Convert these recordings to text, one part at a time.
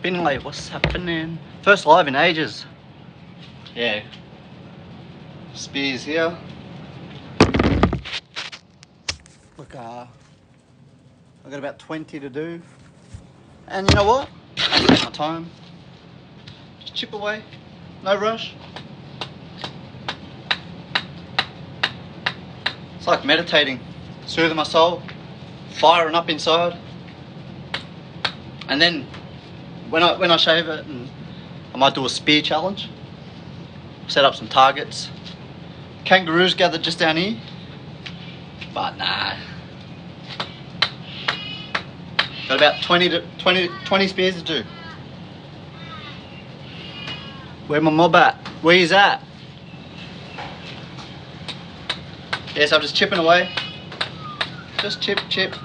Finlay, what's happening? First live in ages. Yeah. Spears here. Look, I got about 20 to do. And you know what? I take my time. Just chip away. No rush. It's like meditating, soothing my soul, firing up inside. And then when I shave it, and I might do a spear challenge. Set up some targets. Kangaroos gathered just down here, but nah. Got about 20 spears to do. Where my mob at? Where he's at? Yes, I'm just chipping away. Just chip.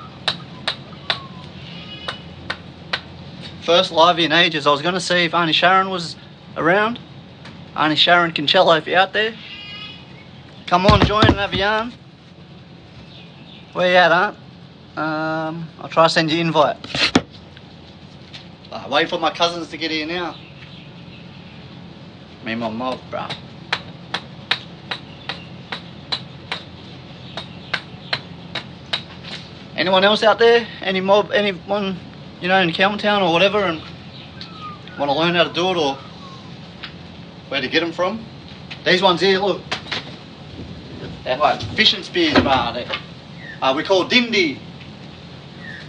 First live in ages. I was going to see if Auntie Sharon was around. Auntie Sharon Kinsella, if you're out there, come on, join and have a yarn. Where you at, Aunt? I'll try to send you an invite. Wait for my cousins to get here now. Me and my mob, bruh. Anyone else out there? Any mob, anyone, you know, in Town or whatever, and want to learn how to do it or where to get them from? These ones here, look. They're like fishing spears, bruh. We call dindi.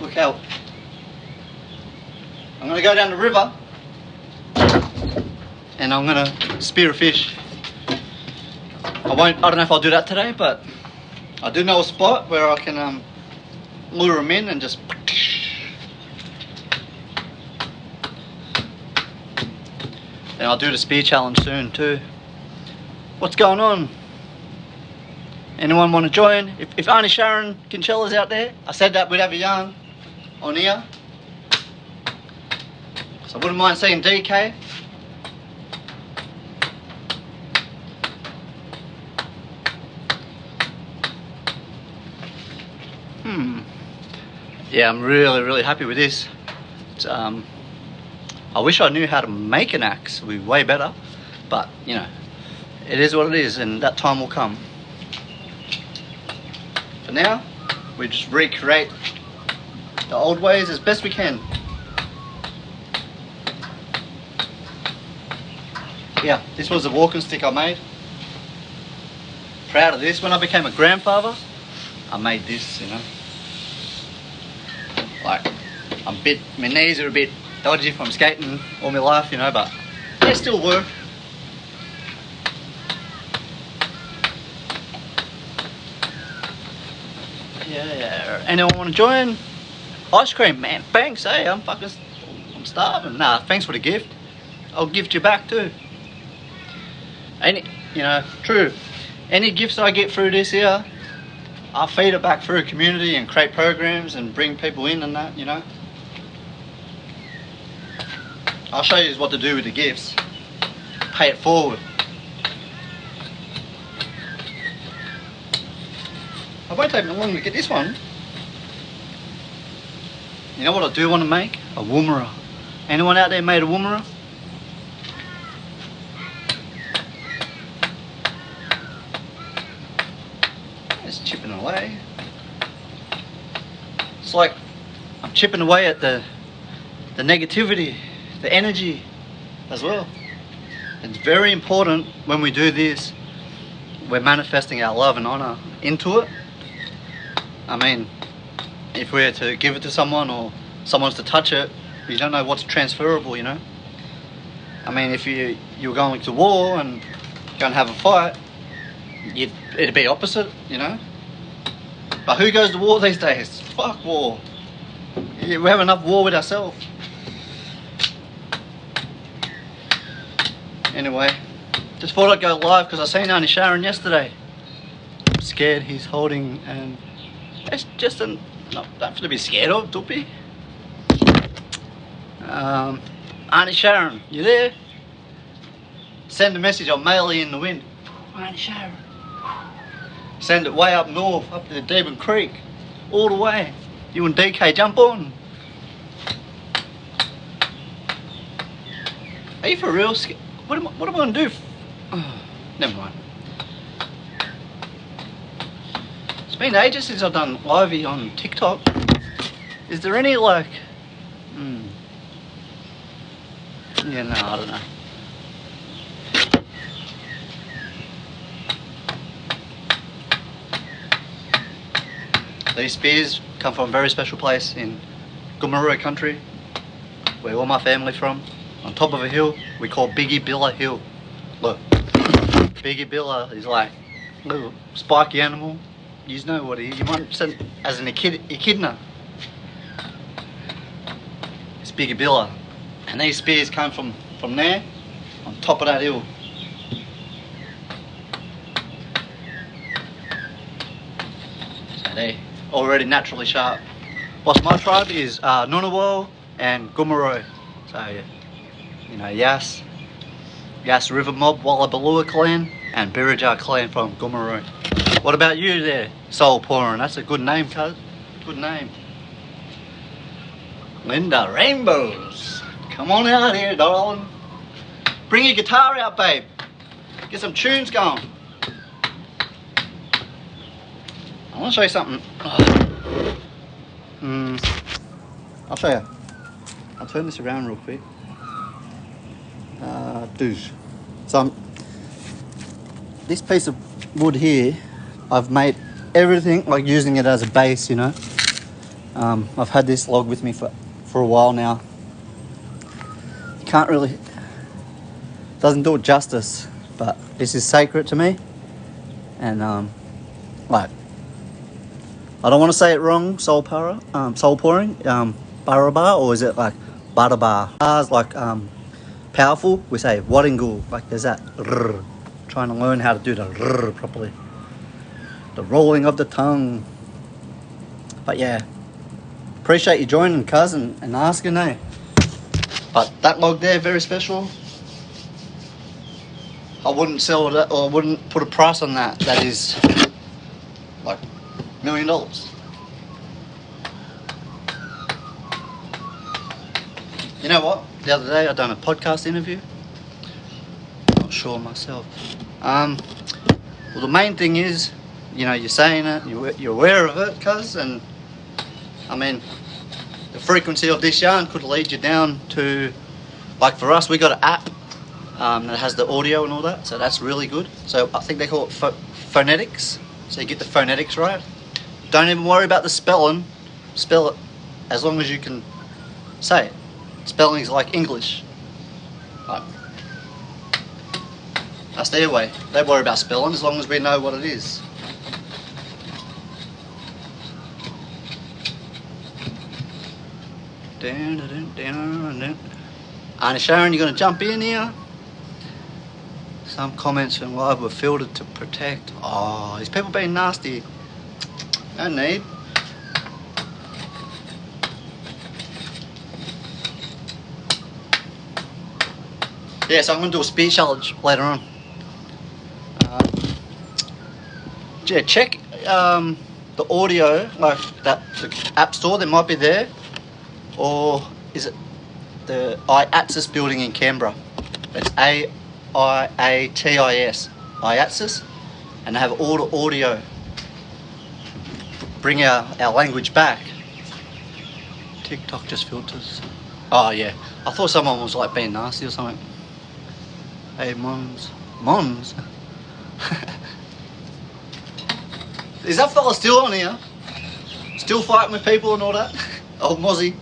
Look how. I'm going to go down the river and I'm going to spear a fish. I don't know if I'll do that today, but I do know a spot where I can lure them in and just. And I'll do the spear challenge soon too. What's going on? Anyone want to join? If Auntie Sharon Kinchella's out there, I said that we'd have a yarn on here. So I wouldn't mind seeing DK. Yeah, I'm really happy with this. It's, I wish I knew how to make an axe. It would be way better. But, you know, it is what it is, and that time will come. For now, we just recreate the old ways as best we can. Yeah, this was the walking stick I made. Proud of this. When I became a grandfather, I made this, you know. Like, my knees are a bit dodgy from skating all my life, you know, but they still work. Yeah, anyone want to join? Ice cream, man, thanks, hey, I'm starving. Nah, thanks for the gift. I'll gift you back too. True. Any gifts I get through this here, I'll feed it back through community and create programs and bring people in and that, you know. I'll show you what to do with the gifts. Pay it forward. It won't take me long to get this one. You know what I do want to make? A woomera. Anyone out there made a woomera? Just chipping away. It's like I'm chipping away at the negativity, the energy as well. It's very important when we do this, we're manifesting our love and honor into it. I mean, if we're to give it to someone or someone's to touch it, you don't know what's transferable, you know. I mean, if you're going to war and going to have a fight, it'd be opposite, you know. But who goes to war these days? Fuck war. We have enough war with ourselves. Anyway, just thought I'd go live because I seen Auntie Sharon yesterday. I'm scared he's holding, and it's just nothing to be scared of, Duppy. Auntie Sharon, you there? Send a message, I'll mail you in the wind. Auntie Sharon. Send it way up north, up to the Devon Creek, all the way. You and DK jump on. Are you for real? What am I gonna do? Oh, never mind. It's been ages since I've done livey on TikTok. Is there any like... Yeah, no, I don't know. These spears come from a very special place in Gomeroi country, where all my family from. On top of a hill we call Biggie Billa Hill. Look, Biggie Billa is like a little spiky animal. You know what he is. You might say as an echidna. It's Biggie Billa. And these spears come from there, on top of that hill. So they already naturally sharp. What's my tribe is Ngunnawal and Gomeroi. So yeah, you know, Yass River Mob, Wallabalua clan, and Birrajar clan from Gomeroi. What about you there, Soul Pouring? That's a good name, cuz. Good name. Linda Rainbows. Come on out here, darling. Bring your guitar out, babe. Get some tunes going. I want to show you something. I'll show you. I'll turn this around real quick. So this piece of wood here, I've made everything like using it as a base, you know. I've had this log with me for a while now. Can't really, doesn't do it justice, but this is sacred to me. And like, I don't want to say it wrong, soul pouring, baraba, or is it like baraba? Bars like powerful, we say waringu, like there's that rrr, trying to learn how to do the rrr properly, the rolling of the tongue. But yeah, appreciate you joining, cuz, and asking, eh? But that log there, very special. I wouldn't sell it, or I wouldn't put a price on that. That is like $1 million. You know what? The other day I done a podcast interview. Not sure myself. Well, the main thing is, you know, you're saying it, you're aware of it, cuz, and I mean, the frequency of this yarn could lead you down to, like for us, we got an app that has the audio and all that, so that's really good. So I think they call it phonetics, so you get the phonetics right. Don't even worry about the spelling, spell it as long as you can say it. Spelling's like English. Right. That's their way. They worry about spelling as long as we know what it is. Auntie Sharon, you're going to jump in here? Some comments from live were filtered to protect. Oh, these people being nasty. No need. Yeah, so I'm going to do a spear challenge later on. Yeah, check the audio, like that the app store that might be there, or is it the IATSIS building in Canberra? It's AIATIS, IATSIS, and they have all the audio. Bring our language back. TikTok just filters. Oh yeah, I thought someone was like being nasty or something. Hey Mons. Is that fella still on here? Still fighting with people and all that? Old Mozzie.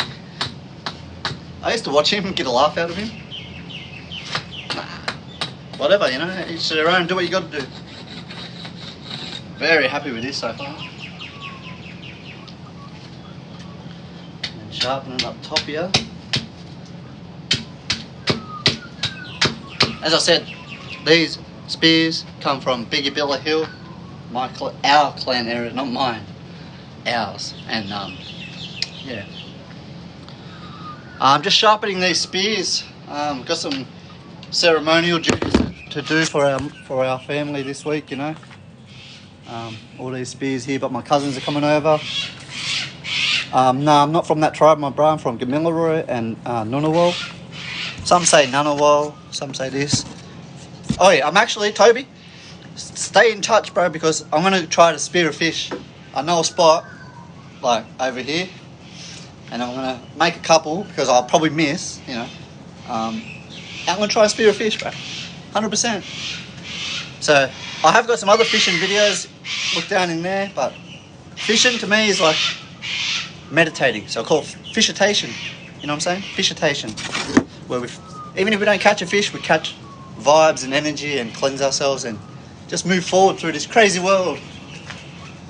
I used to watch him and get a laugh out of him. Nah. Whatever, you know, each to their own, do what you got to do. Very happy with this so far. And sharpening up top here. As I said, these spears come from Biggie Billa Hill, our clan area, not mine, ours. And yeah, I'm just sharpening these spears. Got some ceremonial duties to do for our family this week, you know. All these spears here, but my cousins are coming over. No, I'm not from that tribe, my bro. I'm from Gamilaroi and Ngunnawal. Some say Ngunnawal, some say this. Oh yeah, I'm actually, Toby, stay in touch, bro, because I'm going to try to spear a fish. I know a spot, like over here, and I'm going to make a couple because I'll probably miss, you know. I'm going to try and spear a fish, bro. 100%. So, I have got some other fishing videos, look down in there, but fishing to me is like meditating. So I call it fishitation, you know what I'm saying? Fishitation. Where even if we don't catch a fish, we catch vibes and energy and cleanse ourselves and just move forward through this crazy world.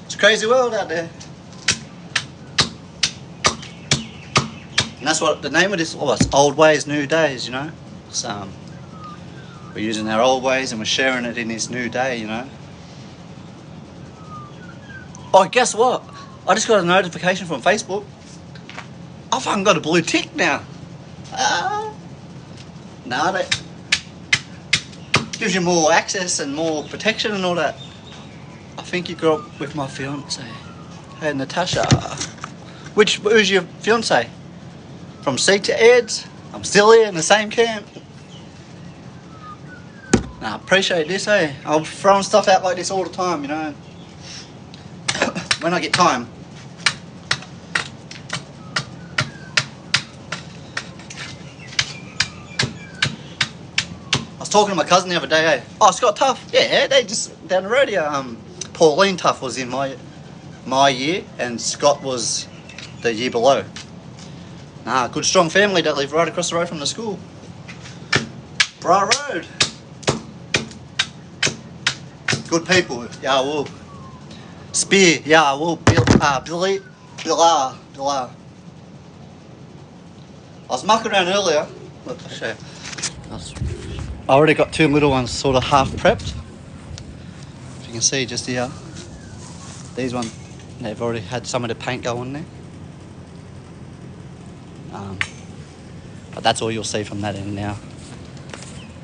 It's a crazy world out there. And that's what the name of this was, Old Ways, New Days, you know? So, we're using our old ways and we're sharing it in this new day, you know? Oh, guess what? I just got a notification from Facebook. I fucking got a blue tick now. Nah, that gives you more access and more protection and all that. I think you grew up with my fiance. Hey, Natasha. Who's your fiance? From Seat to Ed's? I'm still here in the same camp. Nah, I appreciate this, eh? I'm throwing stuff out like this all the time, you know. When I get time. I was talking to my cousin the other day, eh? Oh, Scott Tough. Yeah, they just down the road here. Pauline Tough was in my year, and Scott was the year below. Nah, good strong family that live right across the road from the school. Bra Road. Good people. Yeah, well. Spear. Yeah, well. Billy. Billar. I was mucking around earlier. Look, I'll show you. I already got two little ones sort of half prepped. If you can see just here. These ones, they've already had some of the paint go on there. But that's all you'll see from that end now.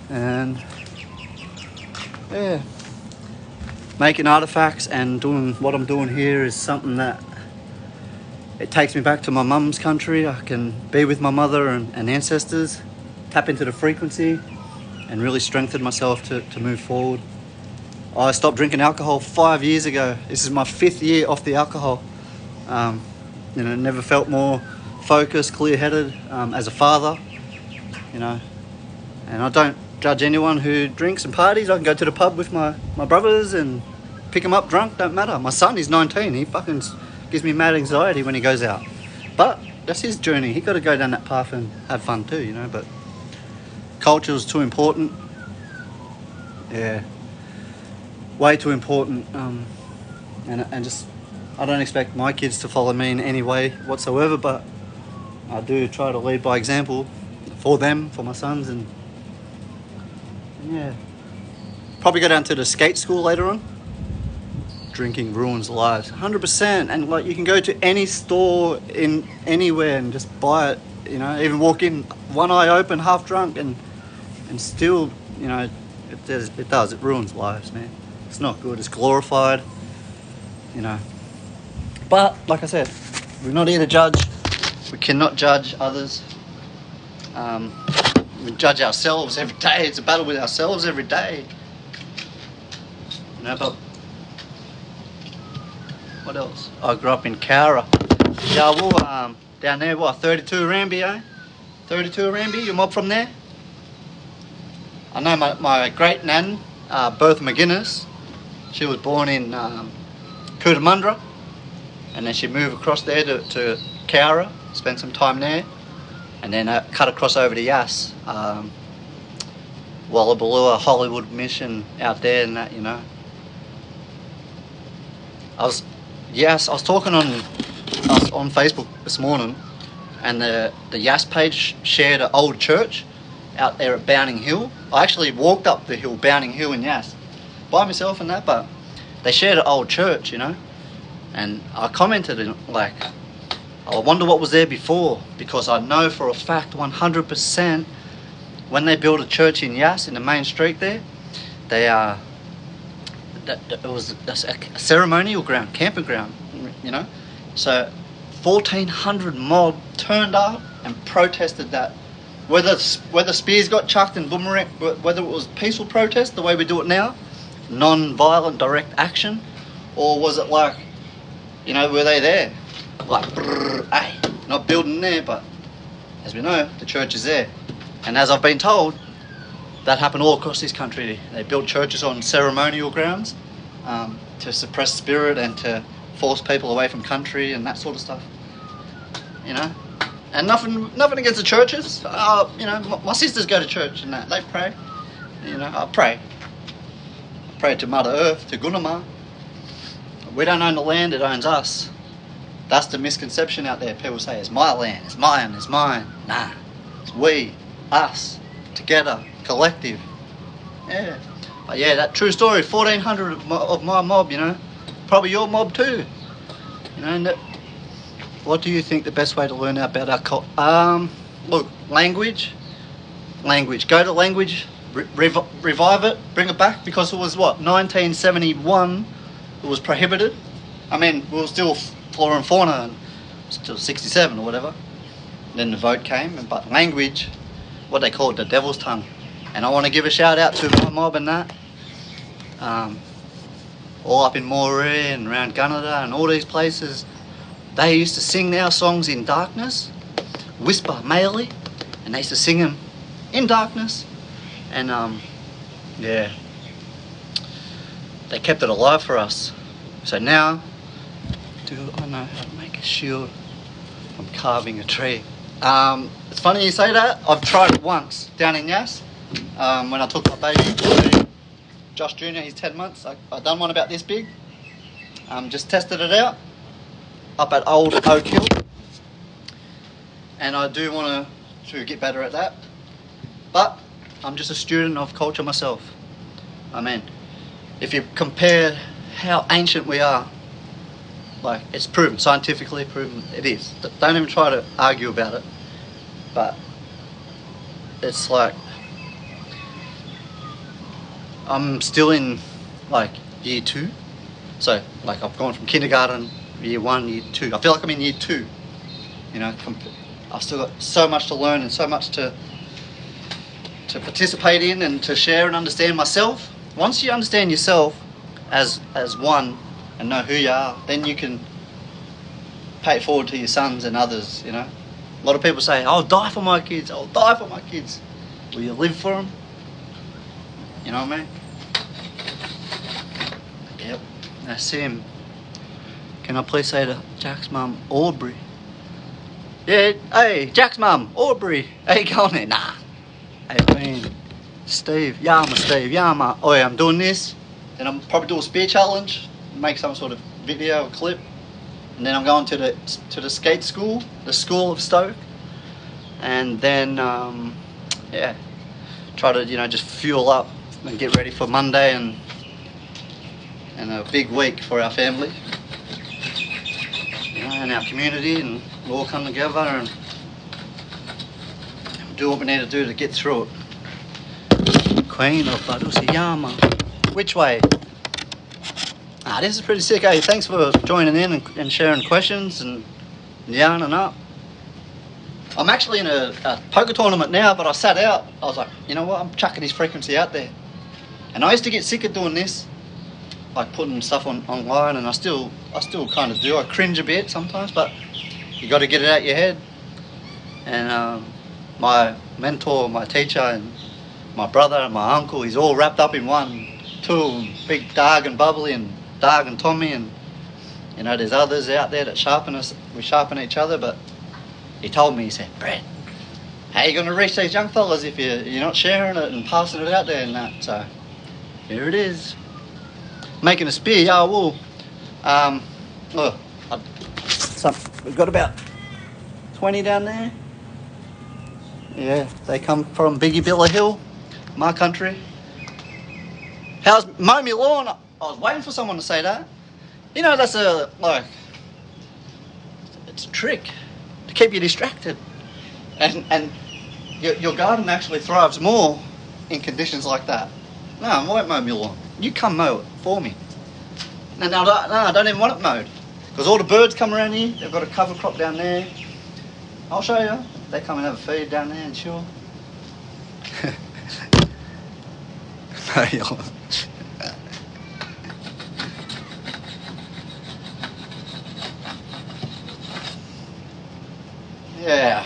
And yeah, making artifacts and doing what I'm doing here is something that it takes me back to my mum's country. I can be with my mother and ancestors, tap into the frequency and really strengthen myself to move forward. I stopped drinking alcohol 5 years ago. This is my 5th year off the alcohol. You know, never felt more focused, clear-headed as a father, you know. And I don't judge anyone who drinks and parties. I can go to the pub with my brothers and pick them up drunk, don't matter. My son is 19, he fucking gives me mad anxiety when he goes out. But that's his journey, he got to go down that path and have fun too, you know. But culture is too important. Yeah, way too important. And just, I don't expect my kids to follow me in any way whatsoever, but I do try to lead by example for them, for my sons, and yeah. Probably go down to the skate school later on. Drinking ruins lives, 100%. And like, you can go to any store in anywhere and just buy it, you know, even walk in one eye open, half drunk, and still, you know, it ruins lives, man. It's not good, it's glorified, you know. But like I said, we're not here to judge. We cannot judge others. We judge ourselves every day. It's a battle with ourselves every day. You know, but what else? I grew up in Cowra. Yeah, well, down there, what, 32 Ramby, eh? 32 Ramby, you mob from there? I know my great nan, Bertha McGuinness, she was born in Cootamundra, and then she moved across there to Cowra, spent some time there, and then cut across over to Yass, Wallabalua, Hollywood Mission out there and that, you know. I was talking on Facebook this morning, and the Yass page shared an old church out there at Bounding Hill. I actually walked up the hill, Bounding Hill in Yass, by myself and that, but they shared an old church, you know, and I commented in, like, I wonder what was there before, because I know for a fact 100% when they built a church in Yass in the main street there, they it was a ceremonial ground, camping ground, you know. So 1,400 mob turned up and protested that whether spears got chucked and boomerang, whether it was peaceful protest the way we do it now, non-violent direct action, or was it like, you know, were they there? Like, hey, not building there, but as we know, the church is there. And as I've been told, that happened all across this country. They built churches on ceremonial grounds to suppress spirit and to force people away from country and that sort of stuff. You know, and nothing against the churches. You know, my sisters go to church and that, they pray. You know, I pray to Mother Earth, to Gunama. We don't own the land; it owns us. That's the misconception out there. People say it's my land, it's mine, it's mine. Nah, it's we, us, together, collective. Yeah, but yeah, that true story. 1,400 of my mob. You know, probably your mob too. You know, and what do you think the best way to learn about our culture? Look, language. Go to language, revive it, bring it back, because it was what, 1971. It was prohibited. I mean, we were still flora and fauna, and still 67 or whatever. Then the vote came, but language, what they call it, the devil's tongue. And I want to give a shout out to my mob and that. All up in Moree and around Gunnedah and all these places. They used to sing our songs in darkness, whisper malely, and they used to sing them in darkness. And yeah, they kept it alive for us. So now, do I know how to make a shield from carving a tree? It's funny you say that. I've tried it once down in Yass when I took my baby, Josh Jr., he's 10 months. I done one about this big. Just tested it out up at Old Oak Hill, and I do want to get better at that, but I'm just a student of culture myself. I mean, if you compare how ancient we are, like, it's proven, scientifically proven, it is. Don't even try to argue about it, but it's like, I'm still in like year 2, so like I've gone from kindergarten, year 1, year 2. I feel like I'm in year 2. You know, I've still got so much to learn and so much to participate in and to share and understand myself. Once you understand yourself as one and know who you are, then you can pay it forward to your sons and others. You know, a lot of people say, "I'll die for my kids. I'll die for my kids." Will you live for them? You know what I mean? Yep, that's him. Can I please say to Jack's mum, Aubrey? Yeah, hey, Jack's mum, Aubrey. How you going there? Nah. Hey, man, Steve, Yama. Oh yeah, I'm doing this. Then I'm probably do a spear challenge, make some sort of video or clip. And then I'm going to the skate school, the School of Stoke. And then, yeah, try to, you know, just fuel up and get ready for Monday and a big week for our family, you know, and our community, and we'll all come together and do what we need to do to get through it. Queen of Badusiyama. Which way? This is pretty sick, eh? Thanks for joining in and sharing questions and yarning up. I'm actually in a poker tournament now, but I sat out. I was like, you know what, I'm chucking this frequency out there. And I used to get sick of doing this, like putting stuff online, and I still kind of do. I cringe a bit sometimes, but you got to get it out your head. And my mentor, my teacher, and my brother and my uncle, he's all wrapped up in one. Two of them, Big Darg and Bubbly, and Darg and Tommy, and you know, there's others out there that sharpen us. We sharpen each other, but he told me, he said, Brett, how are you going to reach these young fellas if you're not sharing it and passing it out there and that? So here it is. Making a spear, yeah, I will. We've got about 20 down there. Yeah, they come from Biggie Hill, my country. How's mow me lawn? I was waiting for someone to say that. You know, that's it's a trick to keep you distracted. And your garden actually thrives more in conditions like that. No, I won't mow my lawn. You come mow it for me. No, I don't even want it mowed. Because all the birds come around here. They've got a cover crop down there. I'll show you. They come and have a feed down there and chill. Yeah, a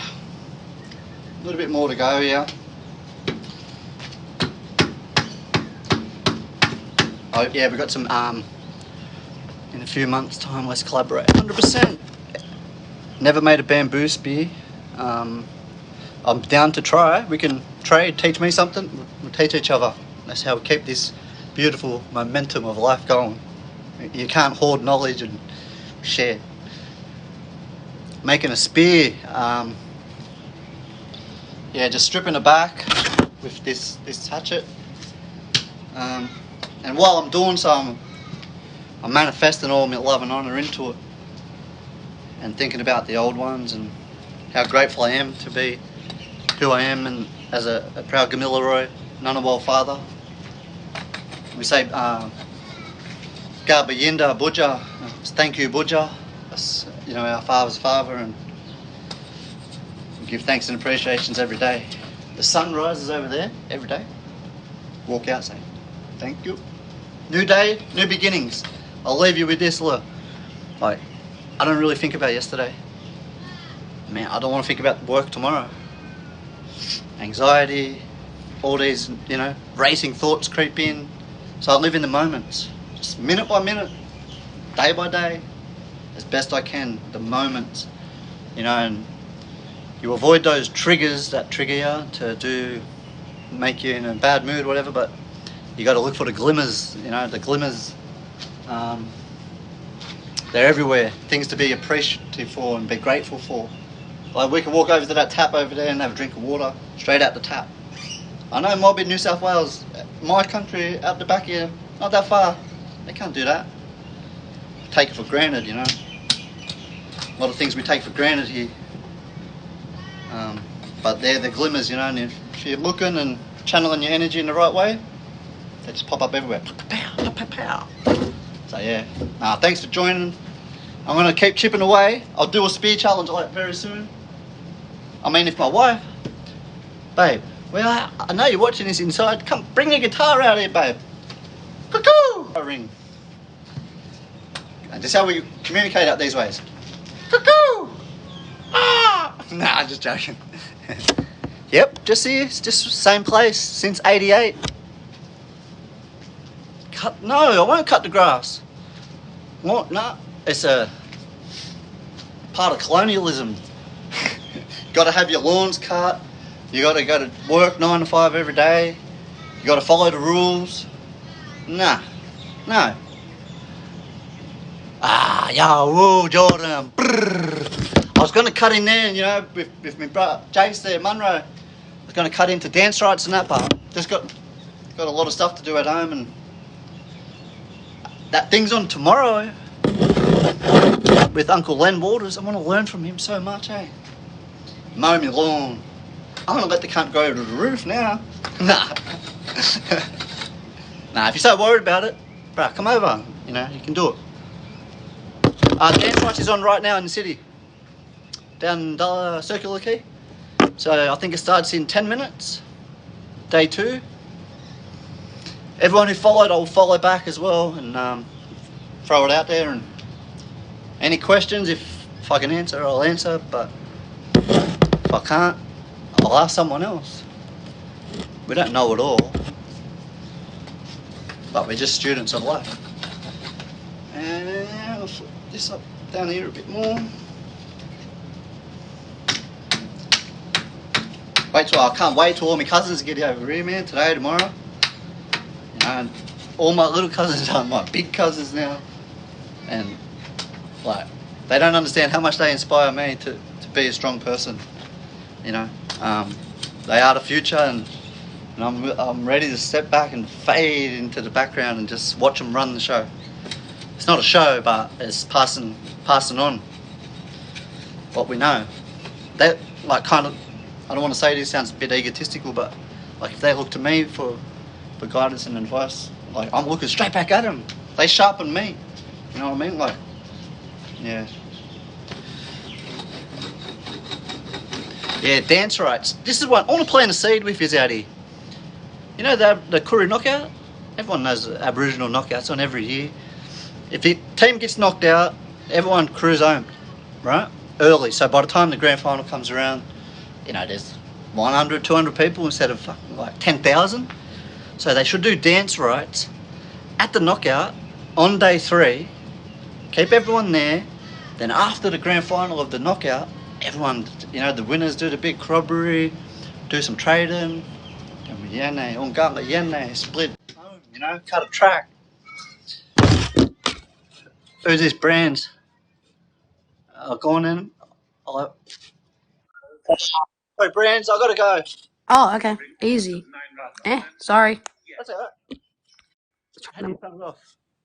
little bit more to go here. Oh yeah, we've got some in a few months time, let's collaborate. 100%. Never made a bamboo spear. I'm down to try. We can trade, teach me something, we'll teach each other. That's how we keep this beautiful momentum of life going. You can't hoard knowledge and share. Making a spear, yeah, just stripping it back with this hatchet. And while I'm doing so, I'm manifesting all my love and honour into it, and thinking about the old ones and how grateful I am to be who I am, and as a proud Gamilaroi Ngunnawal father. We say Gaba Yinda Buja, thank you Buja. That's, you know, our father's father, and we give thanks and appreciations every day. The sun rises over there every day. Walk out, say thank you. New day, new beginnings. I'll leave you with this, look. Like, I don't really think about yesterday. Man, I don't want to think about work tomorrow. Anxiety, all these, you know, racing thoughts creep in. So I live in the moments, just minute by minute, day by day, as best I can, the moments, you know, and you avoid those triggers that trigger you to make you in a bad mood or whatever, but you got to look for the glimmers, you know, the glimmers. They're everywhere, things to be appreciative for and be grateful for. Like, we can walk over to that tap over there and have a drink of water straight out the tap. I know mob in New South Wales, my country, out the back here, not that far, they can't do that. Take it for granted, you know. A lot of things we take for granted here. But they're the glimmers, you know, and if you're looking and channeling your energy in the right way, they just pop up everywhere. So yeah, thanks for joining. I'm going to keep chipping away. I'll do a spear challenge like very soon. I mean, if my wife, babe, well, I know you're watching this inside, come bring your guitar out here, babe. Cuckoo! A ring. And just how we communicate out these ways. Cuckoo! Ah! Nah, I'm just joking. Yep, just here, it's just same place since '88. No, I won't cut the grass. What? No, it's a part of colonialism. Got to have your lawns cut. You got to go to work 9 to 5 every day. You got to follow the rules. Nah, no. Yeah, woo, Jordan. Brrr. I was going to cut in there, you know, with my brother Jace there, Munro. I was going to cut into dance rights and that, but just got a lot of stuff to do at home, and that thing's on tomorrow with Uncle Len Waters. I want to learn from him so much, eh? Mow my lawn. I'm going to let the cunt go to the roof now. Nah. Nah, if you're so worried about it, bruh, come over. You know, you can do it. Dance Watch is on right now in the city. Down Circular Quay. So I think it starts in 10 minutes. Day 2. Everyone who followed, I'll follow back as well, and throw it out there. And any questions, if I can answer, I'll answer. But if I can't, I'll ask someone else. We don't know it all, but we're just students of life. And I'll flip this up down here a bit more. I can't wait till all my cousins get over here, man. Today, tomorrow. And all my little cousins are my big cousins now, and like, they don't understand how much they inspire me to be a strong person. You know, they are the future, and I'm ready to step back and fade into the background and just watch them run the show. It's not a show, but it's passing on what we know. They like kind of. I don't want to say this, sounds a bit egotistical, but like, if they look to me for guidance and advice, like, I'm looking straight back at them. They sharpen me. You know what I mean? Like, yeah. Yeah, dance rights. This is what I want to plant a seed with is out here. You know the Kuru knockout? Everyone knows Aboriginal knockouts on every year. If your team gets knocked out, everyone crews home, right? Early. So by the time the grand final comes around, you know, there's 100, 200 people instead of fucking like 10,000. So they should do dance rights at the knockout on day 3. Keep everyone there. Then after the grand final of the knockout, everyone, you know, the winners do the big corroboree, do some trading, split, you know, cut a track. Who's this Brands? Go on in. Sorry, Brands, I gotta go. Oh, okay. Easy. Sorry. That's alright. How do you turn it off?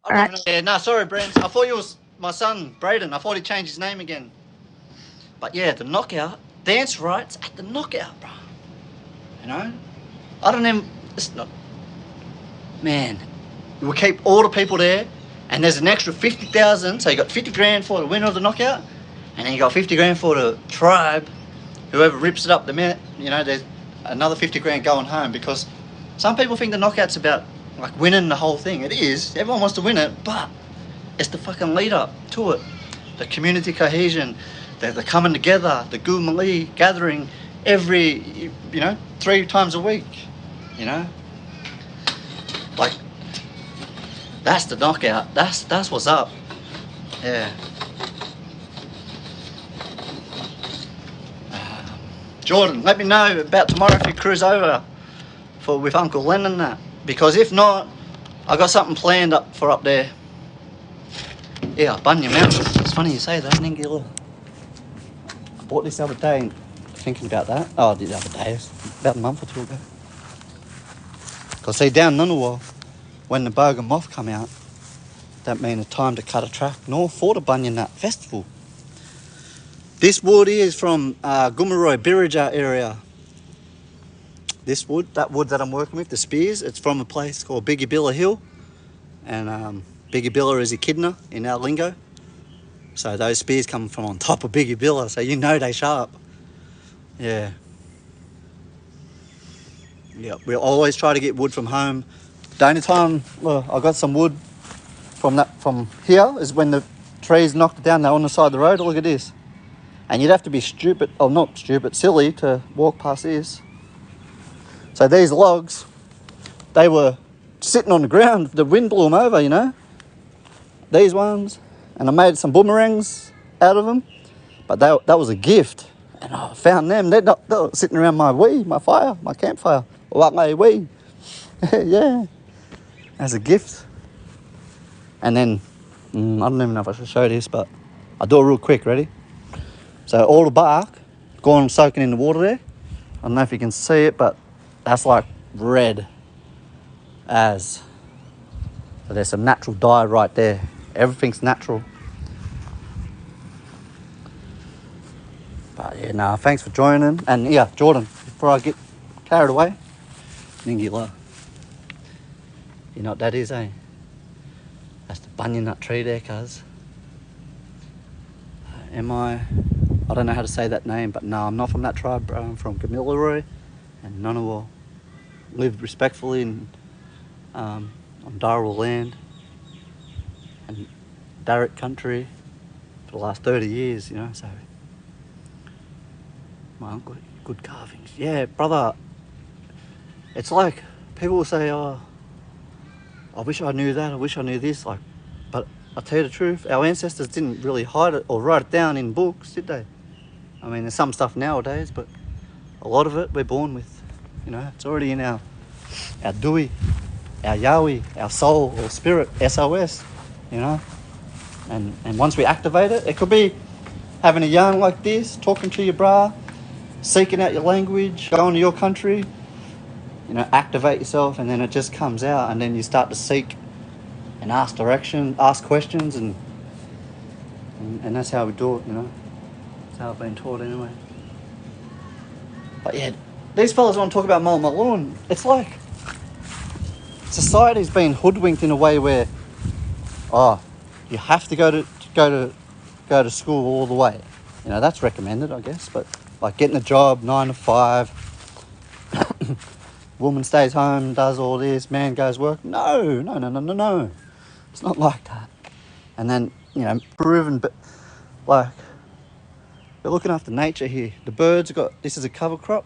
I don't Alright. even know. Yeah, no, sorry, Brands. I thought you was my son, Braden. I thought he changed his name again. But yeah, the knockout, dance rights at the knockout, bro. You know? I don't even, it's not, man. We'll keep all the people there, and there's an extra 50,000, so you got 50 grand for the winner of the knockout, and then you got 50 grand for the tribe. Whoever rips it up the minute, you know, there's another 50 grand going home, because some people think the knockout's about like winning the whole thing. It is. Everyone wants to win it, but it's the fucking lead up to it. The community cohesion, the coming together, the Gumali gathering every, you know, 3 times a week, you know. Like, that's the knockout. That's what's up. Yeah. Jordan, let me know about tomorrow if you cruise over with Uncle Len and that. Because if not, I got something planned up there. Yeah, Bunya Mountain. It's funny you say that, Ningila. I bought this the other day and thinking about that. Oh, I did the other day, about a month or 2 ago. Because see, down Ngunnawal, when the Bogan Moth come out, that mean a time to cut a track north for the Bunya Nut Festival. This wood is from Gumaroy, Birija area. This wood, that wood that I'm working with, the spears, it's from a place called Bigibilla Hill. And Bigibilla is echidna in our lingo. So those spears come from on top of Bigibilla, so you know they sharp. Yeah. Yeah, we'll always try to get wood from home. The only time I got some wood from here is when the trees knocked it down. They're on the side of the road. Look at this. And you'd have to be stupid, or not stupid, silly to walk past this. So these logs, they were sitting on the ground. The wind blew them over, you know. These ones. And I made some boomerangs out of them. But that was a gift. And I found them. They were sitting around my fire, my campfire. Yeah. As a gift. And then, I don't even know if I should show this, but I'll do it real quick. Ready? So all the bark gone soaking in the water there. I don't know if you can see it, but that's like red as. So there's some natural dye right there. Everything's natural. But yeah, no, thanks for joining. And yeah, Jordan, before I get carried away, Ningila. You know what that is, eh? That's the bunya nut tree there, cuz. I don't know how to say that name, but no, I'm not from that tribe, bro. I'm from Gamilaroi and Ngunnawal. Lived respectfully on Darwell land and Darrick country for the last 30 years, you know, so. My uncle, good carvings. Yeah, brother, it's like people will say, oh, I wish I knew that, I wish I knew this, like, but I'll tell you the truth, our ancestors didn't really hide it or write it down in books, did they? I mean, there's some stuff nowadays, but a lot of it we're born with, you know, it's already in our Dewey, our Yahweh, our soul or spirit, SOS, you know, and once we activate it, it could be having a yarn like this, talking to your brah, seeking out your language, going to your country, you know, activate yourself, and then it just comes out, and then you start to seek and ask direction, ask questions, and that's how we do it, you know. That's how I've been taught anyway. But yeah, these fellas want to talk about Mull Malone. It's like society's been hoodwinked in a way where, you have to go to school all the way. You know, that's recommended, I guess, but like getting a job 9 to 5, woman stays home, does all this, man goes work. No, no, no, no, no, no. It's not like that. And then, you know, proven, but like, we're looking after nature here. The birds have got, this is a cover crop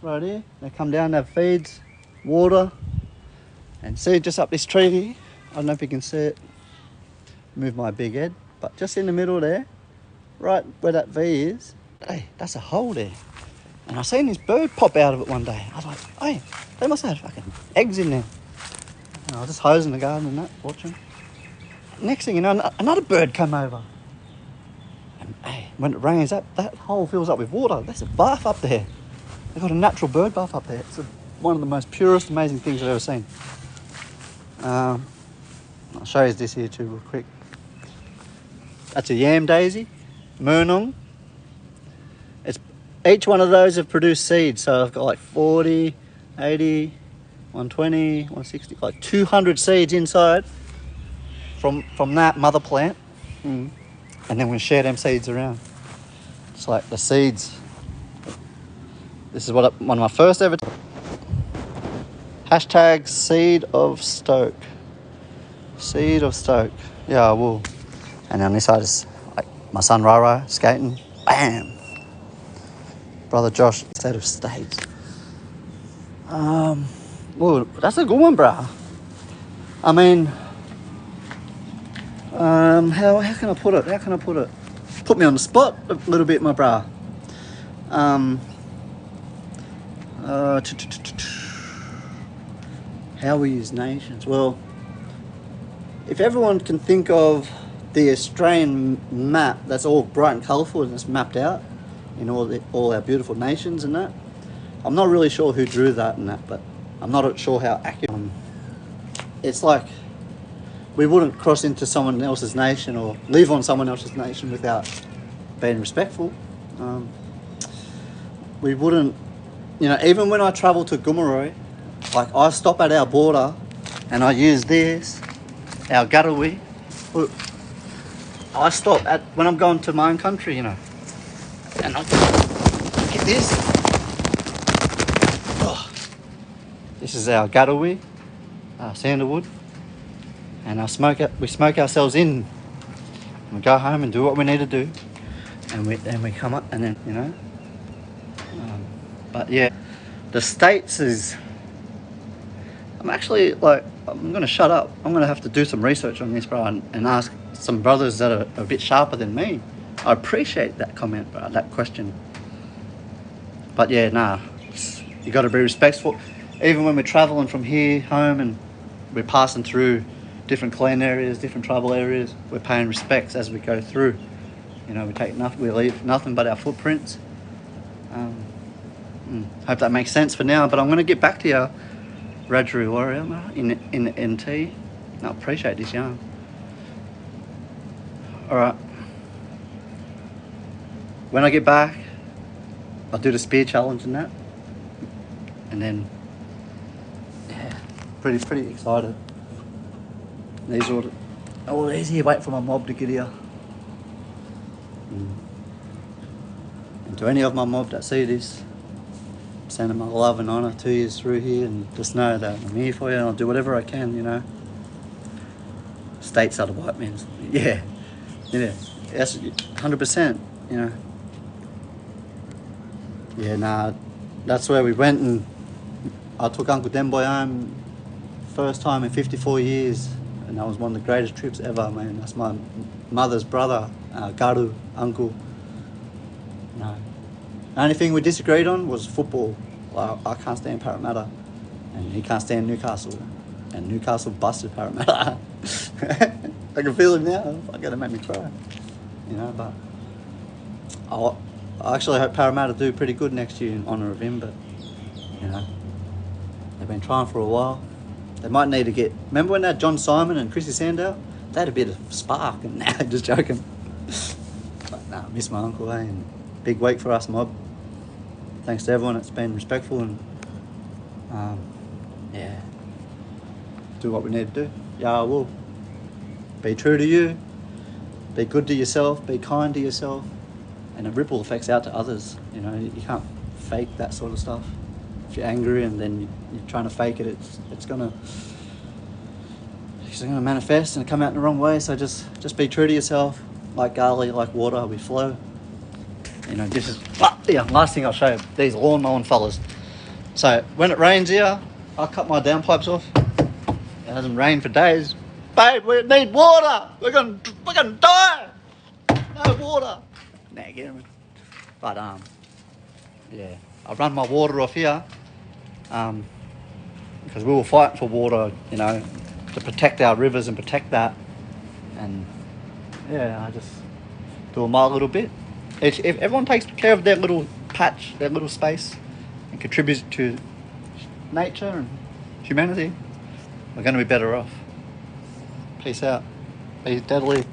right here. They come down, they have feeds, water, and see just up this tree here. I don't know if you can see it. Move my big head, but just in the middle there, right where that V is, hey, that's a hole there. And I seen this bird pop out of it one day. I was like, hey, they must have had fucking eggs in there. And I was just hosing the garden and that, watching. Next thing you know, another bird came over. And hey, when it rains, that hole fills up with water. There's a bath up there. They've got a natural bird bath up there. It's one of the most purest, amazing things I've ever seen. I'll show you this here too real quick. That's a yam daisy, murnong. Each one of those have produced seeds. So I've got like 40, 80, 120, 160, like 200 seeds inside from that mother plant. And then we share them seeds around. It's like the seeds. This is one of my first ever. Hashtag seed of Stoke. Seed of Stoke. Yeah, I will. And on this side is like my son Rara skating. Bam. Brother Josh, state of states. Well, that's a good one, bruh. I mean, how can I put it? How can I put it? Put me on the spot a little bit, my bruh. How we use nations. Well, if everyone can think of the Australian map that's all bright and colourful and it's mapped out in all our beautiful nations and that, I'm not really sure who drew that and that, but I'm not sure how accurate. It's like we wouldn't cross into someone else's nation or live on someone else's nation without being respectful. We wouldn't, you know, even when I travel to Gumaroy, like I stop at our border and I use this, our Garawi. I stop at when I'm going to my own country, you know, and I get this. Oh, this is our Garawi, sandalwood, and we smoke ourselves in. We go home and do what we need to do, and we come up and then, you know. But yeah, the States is. I'm actually like, I'm gonna shut up. I'm gonna have to do some research on this, bro, and ask some brothers that are a bit sharper than me. I appreciate that comment, bro, that question. But yeah, nah, you got to be respectful. Even when we're traveling from here home and we're passing through different clan areas, different tribal areas, we're paying respects as we go through. You know, we leave nothing but our footprints. Hope that makes sense for now. But I'm going to get back to you, Rajari Warrior, in the NT. I appreciate this yarn. All right. When I get back, I'll do the spear challenge and that, and then yeah, pretty excited. These all these here. Wait for my mob to get here. And to any of my mob that see this, I'm sending my love and honour to you through here, and just know that I'm here for you and I'll do whatever I can, you know. States are the white man's. Yeah, that's 100%, you know. Yeah, nah, that's where we went, and I took Uncle Demboy home first time in 54 years, and that was one of the greatest trips ever, man. That's my mother's brother, Garu, uncle. No. The only thing we disagreed on was football. Like, I can't stand Parramatta, and he can't stand Newcastle, and Newcastle busted Parramatta. I can feel him now. It's gonna make me cry, you know. But I actually hope Parramatta do pretty good next year in honour of him. But you know, they've been trying for a while. They might need to get. Remember when they had John Simon and Chrissy Sandow? They had a bit of spark, and now just joking. But nah, I miss my uncle, eh? And big week for us, mob. Thanks to everyone that's been respectful and yeah, do what we need to do. Yeah, I will. Be true to you. Be good to yourself. Be kind to yourself. And it ripple effects out to others. You know, you can't fake that sort of stuff. if you're angry and then you're trying to fake it, it's gonna manifest and come out in the wrong way. So just be true to yourself. Like garlic, like water, we flow. You know, this is last thing I'll show you. These lawn mowing fellas. So when it rains here, I cut my downpipes off. It hasn't rained for days. Babe, we need water. We're gonna die. No water. Nah, get him. But yeah, I run my water off here. Because we were fighting for water, you know, to protect our rivers and protect that. And yeah, I just do my little bit. If everyone takes care of their little patch, their little space, and contributes to nature and humanity, we're going to be better off. Peace out. Be deadly.